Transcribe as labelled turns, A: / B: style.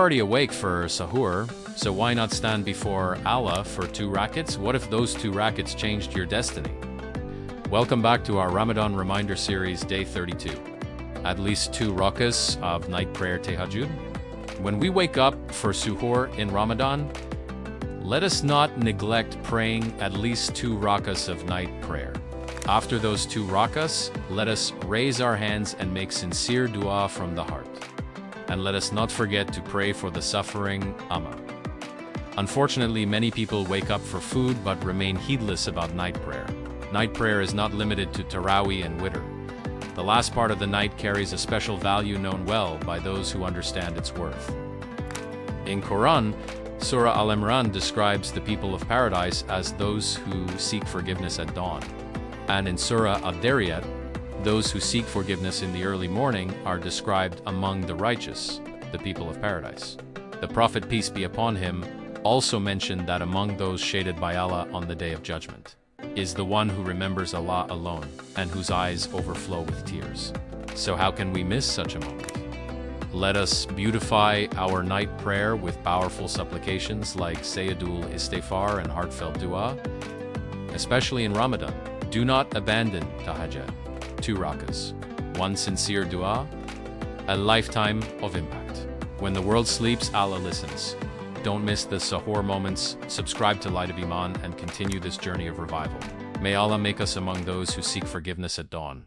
A: already awake for Suhoor, so why not stand before Allah for 2 rakats? What if those 2 rakats changed your destiny? Welcome back to our Ramadan Reminder Series, Day 32. At least 2 rakas of night prayer tahajjud. When we wake up for Suhoor in Ramadan, let us not neglect praying at least 2 rakas of night prayer. After those 2 rakas, let us raise our hands and make sincere dua from the heart. And let us not forget to pray for the suffering Ummah. Unfortunately, many people wake up for food but remain heedless about night prayer. Night prayer is not limited to Taraweeh and Witr. The last part of the night carries a special value known well by those who understand its worth. In Qur'an, Surah Al-Imran describes the people of paradise as those who seek forgiveness at dawn. And in Surah Ad-Dariyat, those who seek forgiveness in the early morning are described among the righteous, the people of paradise. The Prophet, peace be upon him, also mentioned that among those shaded by Allah on the Day of Judgment is the one who remembers Allah alone and whose eyes overflow with tears. So how can we miss such a moment? Let us beautify our night prayer with powerful supplications like Sayyidul Istighfar and heartfelt dua. Especially in Ramadan, do not abandon tahajjud. 2 rakas, 1 sincere dua, a lifetime of impact. When the world sleeps, Allah listens. Don't miss the Suhoor moments, subscribe to Light of Iman and continue this journey of revival. May Allah make us among those who seek forgiveness at dawn.